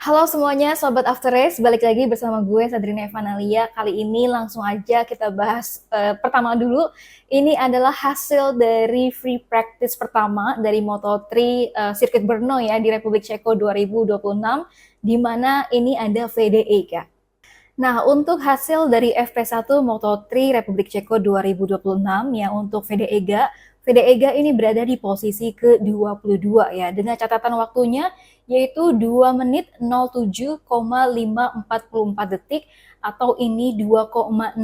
Halo semuanya, Sobat After Race. Balik lagi bersama gue, Sadrina Evanalia. Kali ini langsung aja kita bahas pertama dulu. Ini adalah hasil dari free practice pertama dari Moto3 Sirkuit Brno ya di Republik Ceko 2026, di mana ini ada VDE Kak. Nah, untuk hasil dari FP1 Moto3 Republik Ceko 2026 ya untuk VD EGA ini berada di posisi ke-22 ya dengan catatan waktunya yaitu 2 menit 07,544 detik atau ini 2,6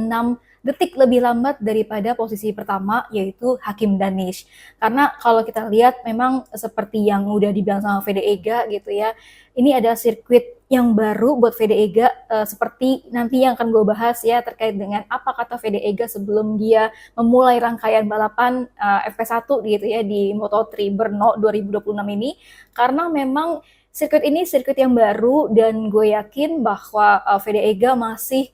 detik lebih lambat daripada posisi pertama yaitu Hakim Danish. Karena kalau kita lihat memang seperti yang udah dibilang sama VD EGA gitu ya, ini ada sirkuit yang baru buat VD EGA seperti nanti yang akan gue bahas ya terkait dengan apa kata VD EGA sebelum dia memulai rangkaian balapan FP1 gitu ya di Moto3 Brno 2026 ini, karena memang sirkuit ini sirkuit yang baru dan gue yakin bahwa VD EGA masih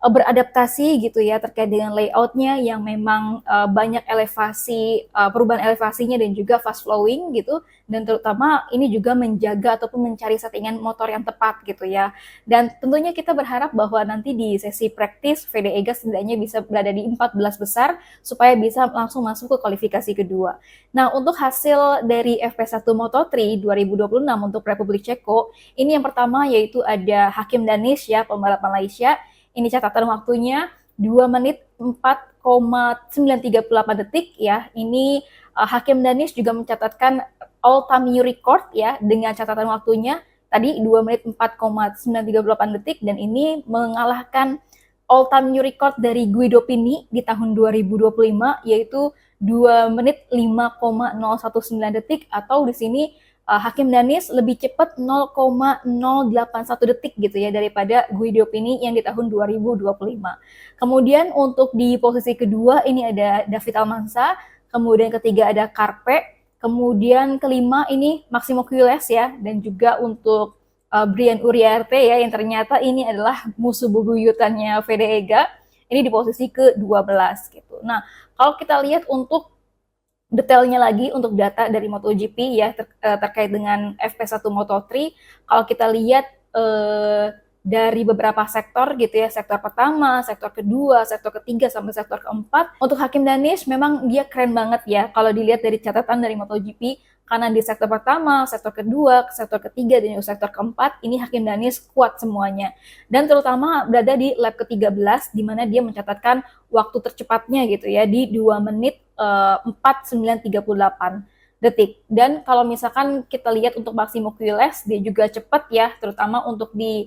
beradaptasi gitu ya terkait dengan layoutnya yang memang banyak elevasi, perubahan elevasinya dan juga fast flowing gitu, dan terutama ini juga menjaga ataupun mencari settingan motor yang tepat gitu ya. Dan tentunya kita berharap bahwa nanti di sesi praktis VD EGA setidaknya bisa berada di 14 besar supaya bisa langsung masuk ke kualifikasi kedua. Nah, untuk hasil dari FP1 Moto3 2026 untuk Republik Ceko, ini yang pertama yaitu ada Hakim Danish ya, pembalap Malaysia. Ini catatan waktunya 2 menit 4,938 detik ya. Ini Hakim Danish juga mencatatkan all time new record ya dengan catatan waktunya tadi 2 menit 4,938 detik, dan ini mengalahkan all time new record dari Guido Pini di tahun 2025 yaitu 2 menit 5,019 detik, atau di sini Hakim Danish lebih cepat 0,081 detik gitu ya daripada Guido Pini yang di tahun 2025. Kemudian untuk di posisi kedua ini ada David Almanza, kemudian ketiga ada Carpe, kemudian kelima ini Maximo Quiles ya, dan juga untuk Brian Uriarte ya yang ternyata ini adalah musuh bebuyutannya VD EGA, ini di posisi ke-12 gitu. Nah, kalau kita lihat untuk detailnya lagi untuk data dari MotoGP ya terkait dengan FP1 Moto3, kalau kita lihat dari beberapa sektor gitu ya, sektor pertama, sektor kedua, sektor ketiga sampai sektor keempat, untuk Hakim Danish memang dia keren banget ya kalau dilihat dari catatan dari MotoGP, karena di sektor pertama, sektor kedua, sektor ketiga, dan juga sektor keempat, ini Hakim Danish kuat semuanya. Dan terutama berada di lap ke-13, di mana dia mencatatkan waktu tercepatnya gitu ya, di 2 menit 4,938 detik. Dan kalau misalkan kita lihat untuk Maximo Quiles, dia juga cepat ya, terutama untuk di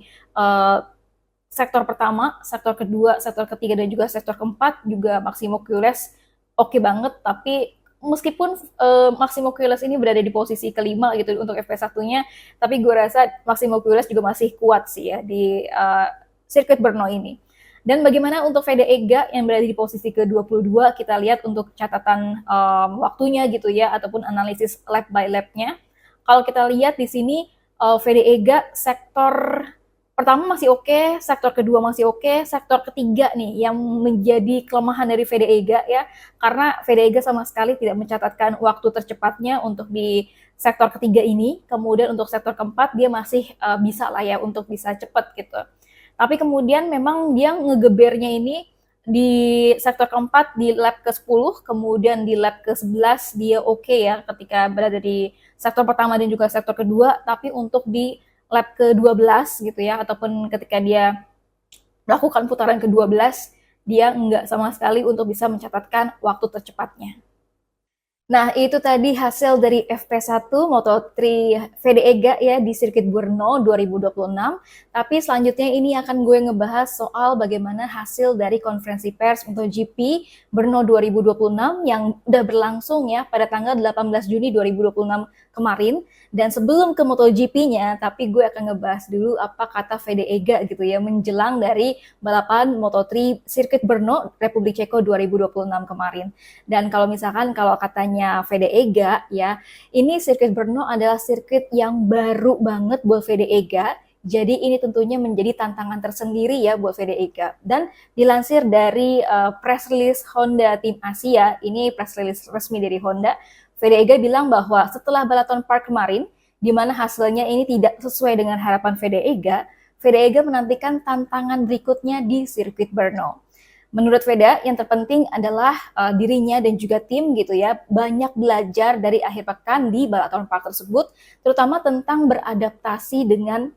sektor pertama, sektor kedua, sektor ketiga, dan juga sektor keempat, juga Maximo Quiles oke banget, tapi meskipun Maximo Quiles ini berada di posisi kelima gitu untuk FP1-nya, tapi gue rasa Maximo Quiles juga masih kuat sih ya di sirkuit Brno ini. Dan bagaimana untuk VD EGA yang berada di posisi ke-22, kita lihat untuk catatan waktunya gitu ya, ataupun analisis lap by lap-nya. Kalau kita lihat di sini VD EGA sektor pertama masih oke, sektor kedua masih oke, sektor ketiga nih yang menjadi kelemahan dari VD EGA ya, karena VD EGA sama sekali tidak mencatatkan waktu tercepatnya untuk di sektor ketiga ini. Kemudian untuk sektor keempat dia masih bisa lah ya untuk bisa cepat gitu. Tapi kemudian memang dia ngegebernya ini di sektor keempat di lap ke-10, kemudian di lap ke-11 dia oke ya ketika berada di sektor pertama dan juga sektor kedua, tapi untuk di lap ke-12 gitu ya, ataupun ketika dia melakukan putaran ke-12, dia nggak sama sekali untuk bisa mencatatkan waktu tercepatnya. Nah, itu tadi hasil dari FP1 Moto3 VD EGA ya di sirkuit Brno 2026. Tapi selanjutnya ini akan gue ngebahas soal bagaimana hasil dari konferensi pers MotoGP Brno 2026 yang udah berlangsung ya pada tanggal 18 Juni 2026 kemarin. Dan sebelum ke MotoGP-nya, tapi gue akan ngebahas dulu apa kata VD EGA gitu ya menjelang dari balapan Moto3 sirkuit Brno Republik Ceko 2026 kemarin. Dan kalau misalkan kalau katanya VD EGA ya, ini sirkuit Brno adalah sirkuit yang baru banget buat VD EGA. Jadi ini tentunya menjadi tantangan tersendiri ya buat VD EGA. Dan dilansir dari press release Honda Tim Asia, ini press release resmi dari Honda, VD EGA bilang bahwa setelah Balaton Park kemarin, di mana hasilnya ini tidak sesuai dengan harapan Veda Ega menantikan tantangan berikutnya di sirkuit Brno. Menurut Veda, yang terpenting adalah dirinya dan juga tim gitu ya, banyak belajar dari akhir pekan di Balaton Park tersebut, terutama tentang beradaptasi dengan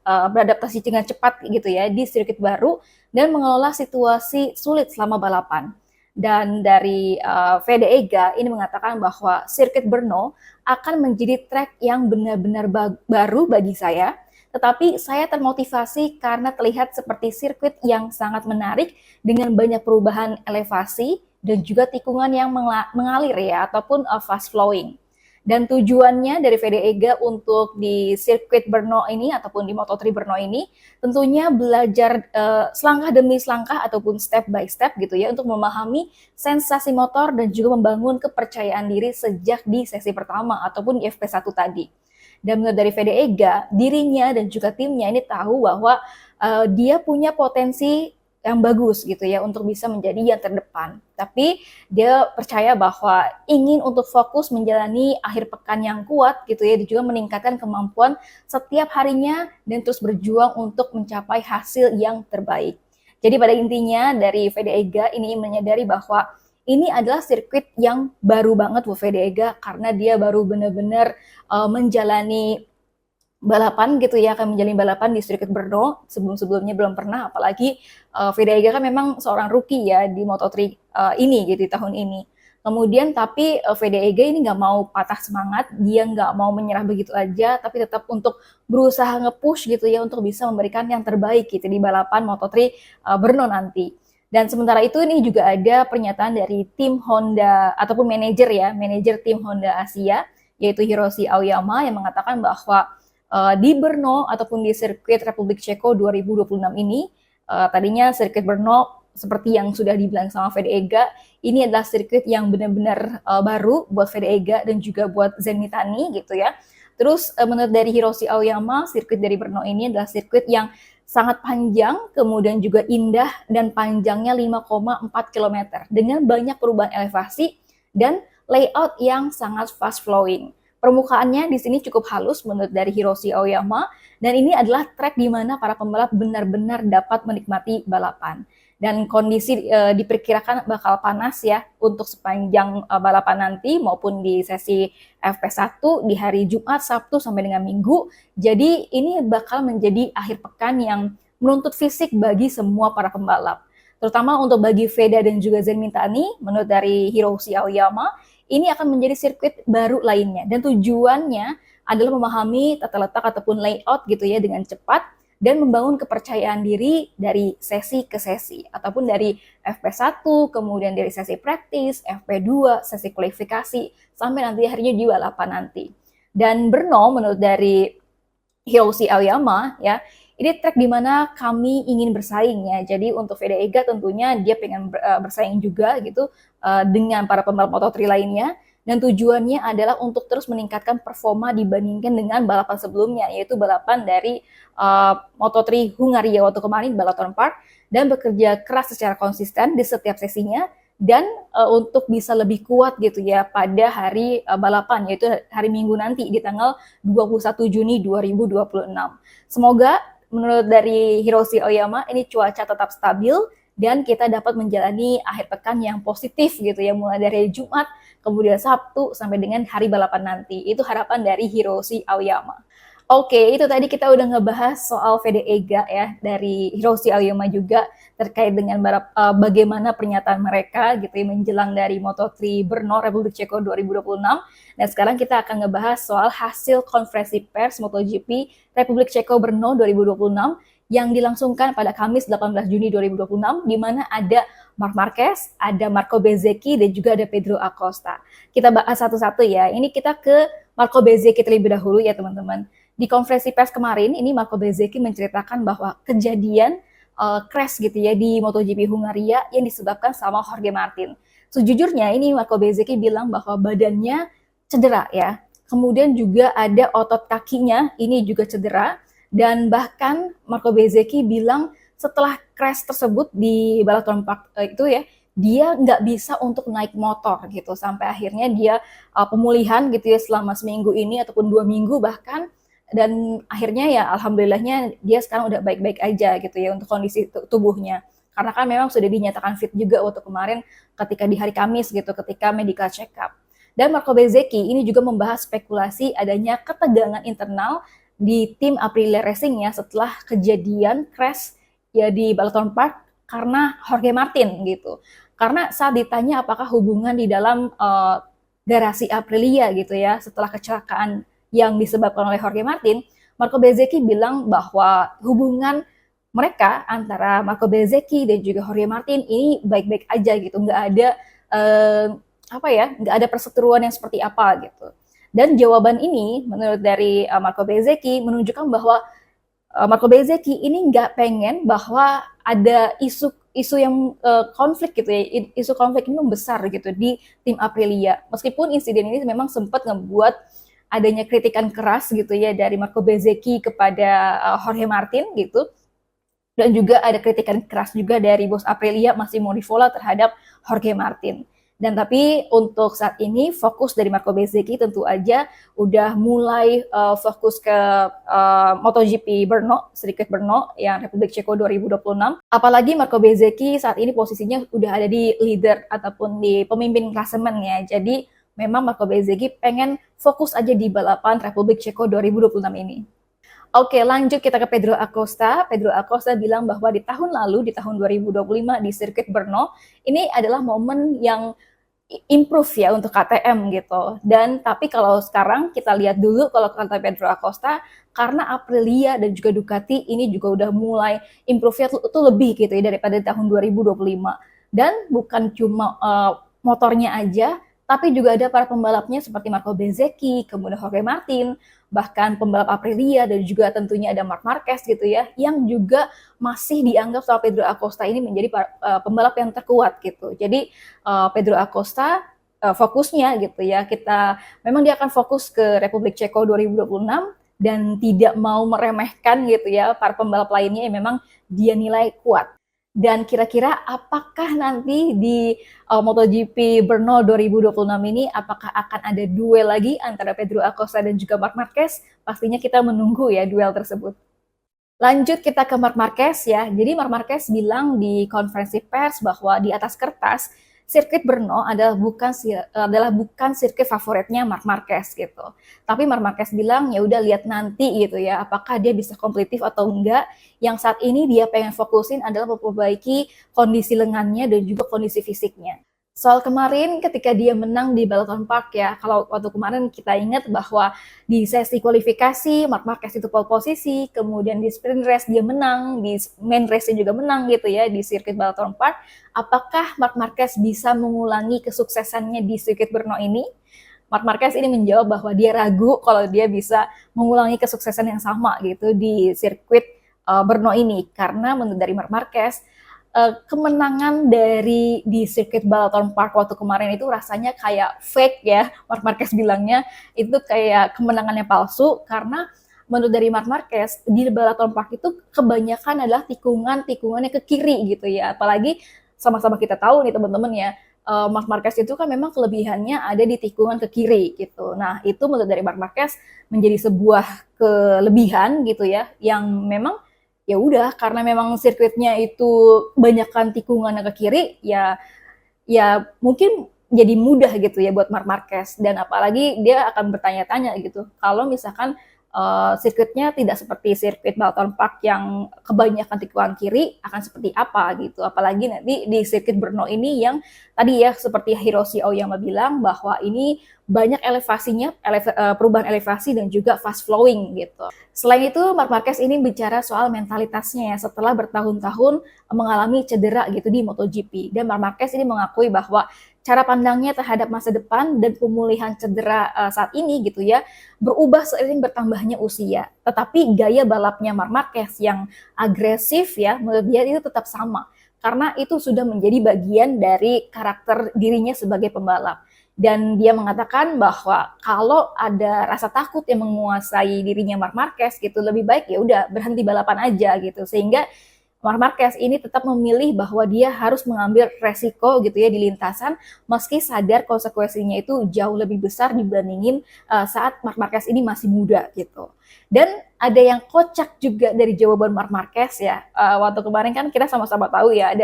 cepat gitu ya di sirkuit baru dan mengelola situasi sulit selama balapan. Dan dari Veda Ega ini mengatakan bahwa sirkuit Brno akan menjadi track yang benar-benar baru bagi saya, tetapi saya termotivasi karena terlihat seperti sirkuit yang sangat menarik dengan banyak perubahan elevasi dan juga tikungan yang mengalir ya, ataupun fast flowing. Dan tujuannya dari VD Ega untuk di sirkuit Brno ini ataupun di Moto3 Brno ini tentunya belajar selangkah demi selangkah ataupun step by step gitu ya untuk memahami sensasi motor dan juga membangun kepercayaan diri sejak di sesi pertama ataupun di FP1 tadi. Dan menurut dari VD Ega, dirinya dan juga timnya ini tahu bahwa dia punya potensi yang bagus gitu ya untuk bisa menjadi yang terdepan. Tapi dia percaya bahwa ingin untuk fokus menjalani akhir pekan yang kuat gitu ya, dan juga meningkatkan kemampuan setiap harinya dan terus berjuang untuk mencapai hasil yang terbaik. Jadi pada intinya dari VD Ega ini menyadari bahwa ini adalah sirkuit yang baru banget buat VD Ega karena dia baru benar-benar menjalani balapan gitu ya, akan menjalani balapan di sirkuit Brno, sebelum-sebelumnya belum pernah, apalagi Veda Ega kan memang seorang rookie ya di Moto3 ini gitu di tahun ini. Kemudian tapi Veda Ega ini nggak mau patah semangat, dia nggak mau menyerah begitu aja, tapi tetap untuk berusaha nge-push gitu ya untuk bisa memberikan yang terbaik gitu di balapan Moto3 Brno nanti. Dan sementara itu ini juga ada pernyataan dari tim Honda ataupun manajer tim Honda Asia, yaitu Hiroshi Aoyama yang mengatakan bahwa di Brno ataupun di sirkuit Republik Ceko 2026 ini, tadinya sirkuit Brno seperti yang sudah dibilang sama VD Ega, ini adalah sirkuit yang benar-benar baru buat VD Ega dan juga buat Zen Mitani gitu ya. Terus menurut dari Hiroshi Aoyama, sirkuit dari Brno ini adalah sirkuit yang sangat panjang, kemudian juga indah dan panjangnya 5,4 km dengan banyak perubahan elevasi dan layout yang sangat fast flowing. Permukaannya di sini cukup halus menurut dari Hiroshi Aoyama, dan ini adalah trek di mana para pembalap benar-benar dapat menikmati balapan. Dan kondisi diperkirakan bakal panas ya untuk sepanjang balapan nanti maupun di sesi FP1 di hari Jumat, Sabtu sampai dengan Minggu. Jadi ini bakal menjadi akhir pekan yang menuntut fisik bagi semua para pembalap. Terutama untuk bagi Veda dan juga Zen Mitani, menurut dari Hiroshi Aoyama, ini akan menjadi sirkuit baru lainnya. Dan tujuannya adalah memahami tata letak ataupun layout gitu ya dengan cepat dan membangun kepercayaan diri dari sesi ke sesi. Ataupun dari FP1, kemudian dari sesi praktis, FP2, sesi kualifikasi, sampai nanti akhirnya di balapan nanti. Dan Brno menurut dari Hiroshi Aoyama ya, ini track di mana kami ingin bersaing ya. Jadi untuk VD Ega tentunya dia pengen bersaing juga gitu dengan para pembalap Moto3 lainnya. Dan tujuannya adalah untuk terus meningkatkan performa dibandingkan dengan balapan sebelumnya, yaitu balapan dari Moto3 Hungaria waktu kemarin, Balaton Park, dan bekerja keras secara konsisten di setiap sesinya, dan untuk bisa lebih kuat gitu ya pada hari balapan, yaitu hari Minggu nanti di tanggal 21 Juni 2026. Semoga menurut dari Hiroshi Aoyama ini cuaca tetap stabil dan kita dapat menjalani akhir pekan yang positif gitu ya, mulai dari Jumat, kemudian Sabtu sampai dengan hari balapan nanti. Itu harapan dari Hiroshi Aoyama. Oke, itu tadi kita udah ngebahas soal VD Ega ya, dari Hiroshi Aoyama juga terkait dengan bagaimana pernyataan mereka gitu ya, menjelang dari Moto3 Brno Republik Ceko 2026. Dan sekarang kita akan ngebahas soal hasil konferensi pers MotoGP Republik Ceko Brno 2026 yang dilangsungkan pada Kamis 18 Juni 2026, di mana ada Marc Marquez, ada Marco Bezzecchi, dan juga ada Pedro Acosta. Kita bahas satu-satu ya. Ini kita ke Marco Bezzecchi terlebih dahulu ya teman-teman. Di konferensi pers kemarin, ini Marco Bezzecchi menceritakan bahwa kejadian crash gitu ya di MotoGP Hungaria yang disebabkan sama Jorge Martin. Sejujurnya ini Marco Bezzecchi bilang bahwa badannya cedera ya. Kemudian juga ada otot kakinya ini juga cedera. Dan bahkan Marco Bezzecchi bilang setelah crash tersebut di Balaton Park itu ya, dia nggak bisa untuk naik motor gitu. Sampai akhirnya dia pemulihan gitu ya selama seminggu ini ataupun 2 minggu bahkan dan akhirnya ya alhamdulillahnya dia sekarang udah baik-baik aja gitu ya untuk kondisi tubuhnya. Karena kan memang sudah dinyatakan fit juga waktu kemarin ketika di hari Kamis gitu, ketika medical check up. Dan Marco Bezzecchi ini juga membahas spekulasi adanya ketegangan internal di tim Aprilia Racing ya setelah kejadian crash ya di Balaton Park karena Jorge Martin gitu. Karena saat ditanya apakah hubungan di dalam garasi Aprilia gitu ya setelah kecelakaan yang disebabkan oleh Jorge Martin, Marco Bezzecchi bilang bahwa hubungan mereka antara Marco Bezzecchi dan juga Jorge Martin ini baik-baik aja gitu, nggak ada nggak ada perseteruan yang seperti apa gitu. Dan jawaban ini menurut dari Marco Bezzecchi menunjukkan bahwa Marco Bezzecchi ini nggak pengen bahwa ada isu yang konflik gitu ya, isu konflik ini membesar gitu di tim Aprilia. Meskipun insiden ini memang sempat ngebuat adanya kritikan keras gitu ya dari Marco Bezzecchi kepada Jorge Martin gitu. Dan juga ada kritikan keras juga dari bos Aprilia Massimo Rivola terhadap Jorge Martin. Dan tapi untuk saat ini fokus dari Marco Bezzecchi tentu aja udah mulai fokus ke MotoGP Brno, sirkuit Brno yang Republik Ceko 2026. Apalagi Marco Bezzecchi saat ini posisinya udah ada di leader ataupun di pemimpin klasemen ya. Jadi memang Marco Bezzecchi pengen fokus aja di balapan Republik Ceko 2026 ini. Oke, lanjut kita ke Pedro Acosta. Pedro Acosta bilang bahwa di tahun lalu, di tahun 2025 di sirkuit Brno, ini adalah momen yang improve ya untuk KTM gitu. Dan tapi kalau sekarang kita lihat dulu kalau kata Pedro Acosta, karena Aprilia dan juga Ducati ini juga udah mulai improve-nya tuh lebih gitu ya daripada tahun 2025. Dan bukan cuma motornya aja, tapi juga ada para pembalapnya seperti Marco Bezzecchi, kemudian Jorge Martin, bahkan pembalap Aprilia dan juga tentunya ada Marc Marquez gitu ya, yang juga masih dianggap sama Pedro Acosta ini menjadi pembalap yang terkuat gitu. Jadi Pedro Acosta fokusnya gitu ya, memang dia akan fokus ke Republik Ceko 2026 dan tidak mau meremehkan gitu ya para pembalap lainnya yang memang dia nilai kuat. Dan kira-kira apakah nanti di MotoGP Brno 2026 ini apakah akan ada duel lagi antara Pedro Acosta dan juga Marc Marquez? Pastinya kita menunggu ya duel tersebut. Lanjut kita ke Marc Marquez ya. Jadi Marc Marquez bilang di konferensi pers bahwa di atas kertas sirkuit Brno adalah bukan sirkuit favoritnya Marc Marquez gitu. Tapi Marc Marquez bilang ya udah lihat nanti gitu ya, apakah dia bisa kompetitif atau enggak. Yang saat ini dia pengen fokusin adalah memperbaiki kondisi lengannya dan juga kondisi fisiknya. Soal kemarin ketika dia menang di Balaton Park ya, kalau waktu kemarin kita ingat bahwa di sesi kualifikasi Marc Marquez itu pole posisi, kemudian di sprint race dia menang, di main race juga menang gitu ya di sirkuit Balaton Park. Apakah Marc Marquez bisa mengulangi kesuksesannya di sirkuit Brno ini? Marc Marquez ini menjawab bahwa dia ragu kalau dia bisa mengulangi kesuksesan yang sama gitu di sirkuit Brno ini, karena menurut dari Marc Marquez kemenangan di sirkuit Balaton Park waktu kemarin itu rasanya kayak fake ya, Marc Marquez bilangnya itu kayak kemenangannya palsu, karena menurut dari Marc Marquez di Balaton Park itu kebanyakan adalah tikungannya ke kiri gitu ya, apalagi sama-sama kita tahu nih teman-teman ya, Marc Marquez itu kan memang kelebihannya ada di tikungan ke kiri gitu. Nah itu menurut dari Marc Marquez menjadi sebuah kelebihan gitu ya, yang memang ya udah karena memang sirkuitnya itu banyakkan tikungan ke kiri ya mungkin jadi mudah gitu ya buat Marc Marquez, dan apalagi dia akan bertanya-tanya gitu kalau misalkan sirkuitnya tidak seperti sirkuit Balaton Park yang kebanyakan tikungan kiri akan seperti apa gitu, apalagi nanti di sirkuit Brno ini yang tadi ya seperti Hiroshi Aoyama bilang bahwa ini banyak elevasinya, perubahan elevasi dan juga fast flowing gitu. Selain itu, Marc Marquez ini bicara soal mentalitasnya ya setelah bertahun-tahun mengalami cedera gitu di MotoGP. Dan Marc Marquez ini mengakui bahwa cara pandangnya terhadap masa depan dan pemulihan cedera saat ini gitu ya berubah seiring bertambahnya usia. Tetapi gaya balapnya Marc Marquez yang agresif ya menurut dia itu tetap sama. Karena itu sudah menjadi bagian dari karakter dirinya sebagai pembalap. Dan dia mengatakan bahwa kalau ada rasa takut yang menguasai dirinya Marc Marquez gitu, lebih baik ya udah berhenti balapan aja gitu. Sehingga Marc Marquez ini tetap memilih bahwa dia harus mengambil resiko gitu ya di lintasan, meski sadar konsekuensinya itu jauh lebih besar dibandingin saat Marc Marquez ini masih muda gitu. Dan ada yang kocak juga dari jawaban Marc Marquez ya. Waktu kemarin kan kita sama-sama tahu ya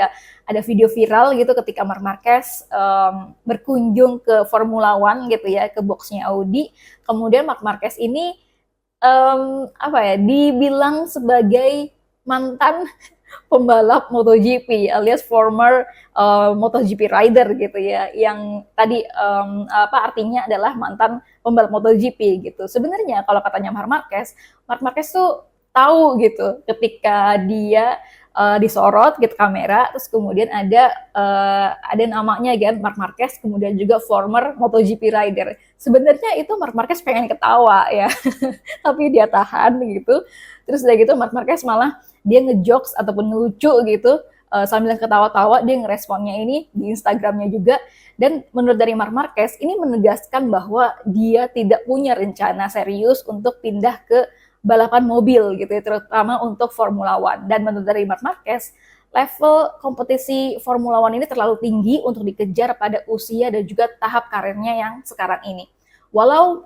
ada video viral gitu ketika Marc Marquez berkunjung ke Formula One gitu ya, ke boxnya Audi. Kemudian Marc Marquez ini apa ya, dibilang sebagai mantan pembalap MotoGP alias former MotoGP rider gitu ya, yang tadi artinya adalah mantan pembalap MotoGP gitu. Sebenarnya kalau katanya Marc Marquez tuh tahu gitu ketika dia disorot gitu kamera, terus kemudian ada namanya kan Marc Marquez, kemudian juga former MotoGP rider. Sebenarnya itu Marc Marquez pengen ketawa ya, tapi dia tahan gitu. Terus udah gitu Marc Marquez malah dia ngejokes ataupun ngelucu gitu sambil ketawa-tawa, dia ngeresponnya ini di Instagramnya juga. Dan menurut dari Marc Marquez ini menegaskan bahwa dia tidak punya rencana serius untuk pindah ke balapan mobil gitu ya, terutama untuk Formula One. Dan menurut dari Marc Marquez, level kompetisi Formula One ini terlalu tinggi untuk dikejar pada usia dan juga tahap karirnya yang sekarang ini. Walau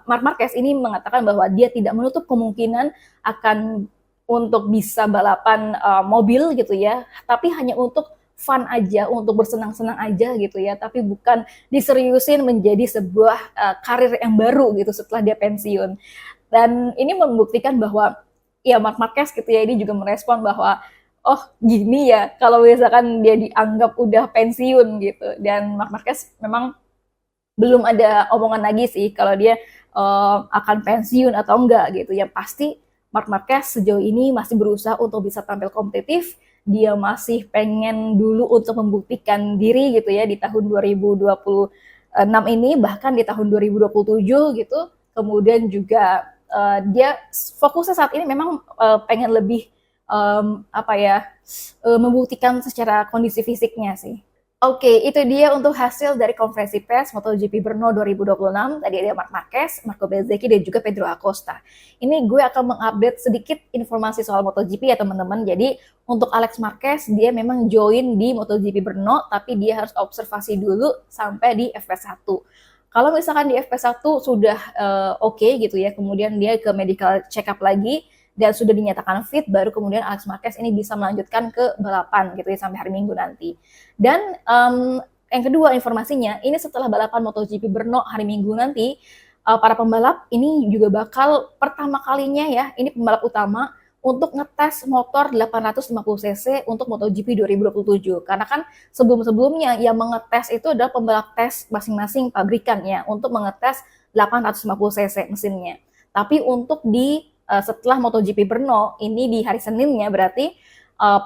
Marc Marquez ini mengatakan bahwa dia tidak menutup kemungkinan akan untuk bisa balapan mobil gitu ya, tapi hanya untuk fun aja, untuk bersenang-senang aja gitu ya, tapi bukan diseriusin menjadi sebuah karir yang baru gitu setelah dia pensiun. Dan ini membuktikan bahwa ya Marc Marquez gitu ya, ini juga merespon bahwa oh gini ya kalau misalkan dia dianggap udah pensiun gitu. Dan Marc Marquez memang belum ada omongan lagi sih kalau dia akan pensiun atau enggak gitu. Yang pasti Marc Marquez sejauh ini masih berusaha untuk bisa tampil kompetitif. Dia masih pengen dulu untuk membuktikan diri gitu ya di tahun 2026 ini, bahkan di tahun 2027 gitu. Kemudian juga dia fokusnya saat ini memang pengen lebih membuktikan secara kondisi fisiknya sih. Oke, itu dia untuk hasil dari konferensi pers MotoGP Brno 2026. Tadi ada Marc Marquez, Marco Bezzecchi, dan juga Pedro Acosta. Ini gue akan mengupdate sedikit informasi soal MotoGP ya teman-teman. Jadi untuk Alex Marquez, dia memang join di MotoGP Brno, tapi dia harus observasi dulu sampai di FP1. Kalau misalkan di FP1 sudah oke gitu ya, kemudian dia ke medical check up lagi, dan sudah dinyatakan fit, baru kemudian Alex Marquez ini bisa melanjutkan ke balapan gitu ya sampai hari Minggu nanti. Dan yang kedua informasinya, ini setelah balapan MotoGP Brno hari Minggu nanti, para pembalap ini juga bakal pertama kalinya ya, ini pembalap utama untuk ngetes motor 850cc untuk MotoGP 2027. Karena kan sebelum-sebelumnya yang mengetes itu adalah pembalap tes masing-masing pabrikan ya, untuk mengetes 850cc mesinnya. Tapi untuk setelah MotoGP Brno ini di hari Seninnya berarti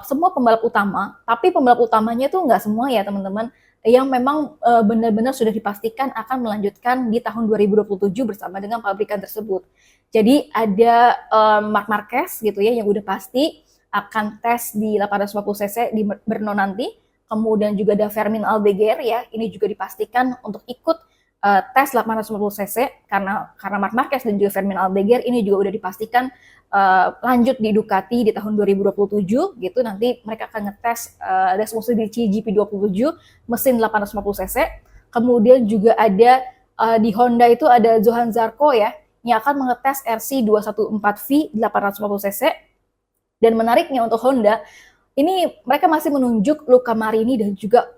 semua pembalap utama, tapi pembalap utamanya tuh nggak semua ya teman-teman, yang memang benar-benar sudah dipastikan akan melanjutkan di tahun 2027 bersama dengan pabrikan tersebut. Jadi ada Marc Marquez gitu ya yang udah pasti akan tes di 850cc di Brno nanti, kemudian juga ada Fermin Aldeguer ya, ini juga dipastikan untuk ikut tes 850cc karena Marc Marquez dan juga Fermin Aldeguer ini juga udah dipastikan lanjut di Ducati di tahun 2027 gitu. Nanti mereka akan ngetes Desmosed GP27 mesin 850cc. Kemudian juga ada di Honda itu ada Johan Zarco ya yang akan mengetes RC214V 850cc. Dan menariknya untuk Honda ini mereka masih menunjuk Luca Marini dan juga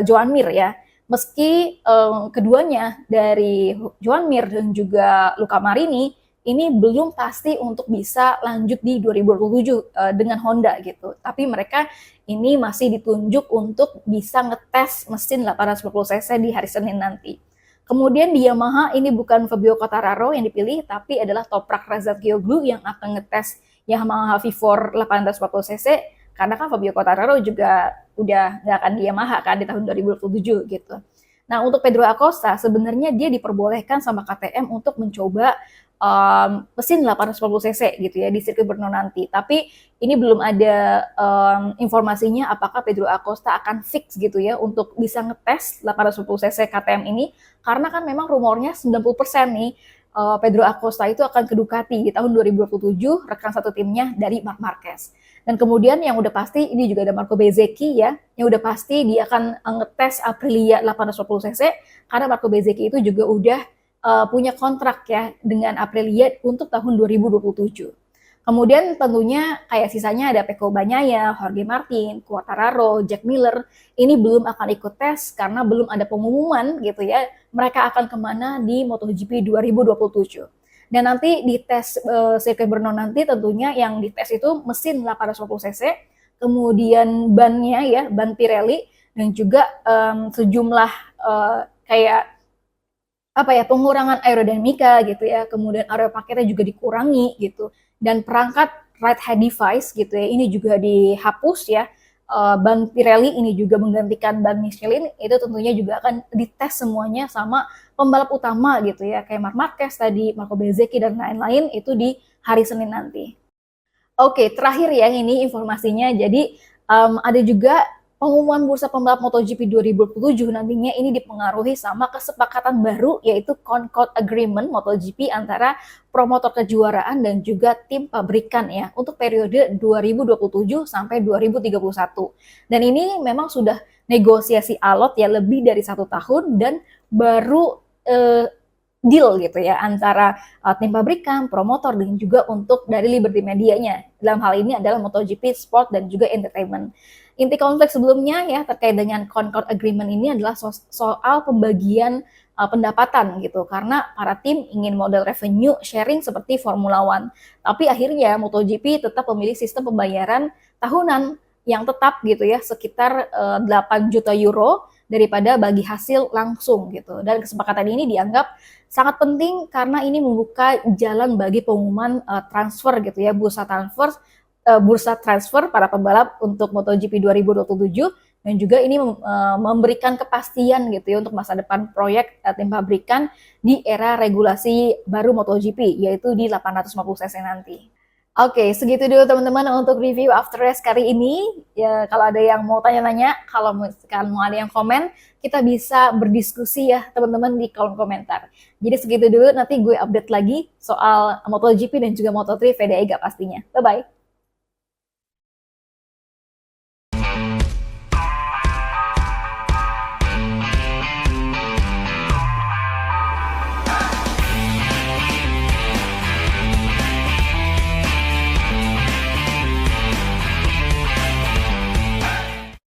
Joan Mir ya. Meski keduanya dari Joan Mir dan juga Luca Marini ini belum pasti untuk bisa lanjut di 2027 dengan Honda gitu. Tapi mereka ini masih ditunjuk untuk bisa ngetes mesin 850cc di hari Senin nanti. Kemudian di Yamaha ini bukan Fabio Quartararo yang dipilih, tapi adalah Toprak Razgatlioglu yang akan ngetes Yamaha V4 850cc. Karena kan Fabio Quartararo juga udah nggak akan di Yamaha kan di tahun 2027 gitu. Nah untuk Pedro Acosta sebenarnya dia diperbolehkan sama KTM untuk mencoba mesin 850cc gitu ya di sirkuit Brno nanti. Tapi ini belum ada informasinya apakah Pedro Acosta akan fix gitu ya untuk bisa ngetes 850cc KTM ini. Karena kan memang rumornya 90% nih Pedro Acosta itu akan ke Ducati di tahun 2027, rekan satu timnya dari Marc Marquez. Dan kemudian yang udah pasti ini juga ada Marco Bezzecchi ya, yang udah pasti dia akan ngetes Aprilia 850 cc karena Marco Bezzecchi itu juga udah punya kontrak ya dengan Aprilia untuk tahun 2027. Kemudian tentunya kayak sisanya ada Pecco Bagnaia, Jorge Martin, Quartararo, Jack Miller. Ini belum akan ikut tes karena belum ada pengumuman gitu ya. Mereka akan kemana di MotoGP 2027. Dan nanti di tes sirkuit Brno nanti tentunya yang dites itu mesin 850 cc, kemudian bannya ya, ban Pirelli, dan juga sejumlah kayak apa ya, pengurangan aerodinamika gitu ya, kemudian area paketnya juga dikurangi gitu, dan perangkat ride head device gitu ya, ini juga dihapus ya. Ban Pirelli ini juga menggantikan ban Michelin, itu tentunya juga akan dites semuanya sama pembalap utama gitu ya, kayak Marc Marquez tadi, Marco Bezzecchi dan lain-lain itu di hari Senin nanti. Oke, terakhir ya ini informasinya. Jadi ada juga pengumuman bursa pembalap MotoGP 2027 nantinya ini dipengaruhi sama kesepakatan baru yaitu Concord Agreement MotoGP antara promotor kejuaraan dan juga tim pabrikan ya untuk periode 2027 sampai 2031. Dan ini memang sudah negosiasi alot ya lebih dari 1 tahun dan baru deal gitu ya antara tim pabrikan, promotor dan juga untuk dari Liberty Media-nya. Dalam hal ini adalah MotoGP Sport dan juga Entertainment. Inti konflik sebelumnya ya terkait dengan Concord Agreement ini adalah soal pembagian pendapatan gitu karena para tim ingin model revenue sharing seperti Formula One. Tapi akhirnya MotoGP tetap memilih sistem pembayaran tahunan yang tetap gitu ya sekitar 8 juta euro daripada bagi hasil langsung gitu. Dan kesepakatan ini dianggap sangat penting karena ini membuka jalan bagi pengumuman transfer gitu ya, bursa transfer para pembalap untuk MotoGP 2027 dan juga ini memberikan kepastian gitu ya untuk masa depan proyek tim pabrikan di era regulasi baru MotoGP yaitu di 850 cc nanti. Oke, segitu dulu teman-teman untuk review After Race kali ini. Ya, kalau ada yang mau tanya-tanya, kalau misalkan mau ada yang komen, kita bisa berdiskusi ya teman-teman di kolom komentar. Jadi segitu dulu, nanti gue update lagi soal MotoGP dan juga Moto3 VDA pastinya. Bye-bye.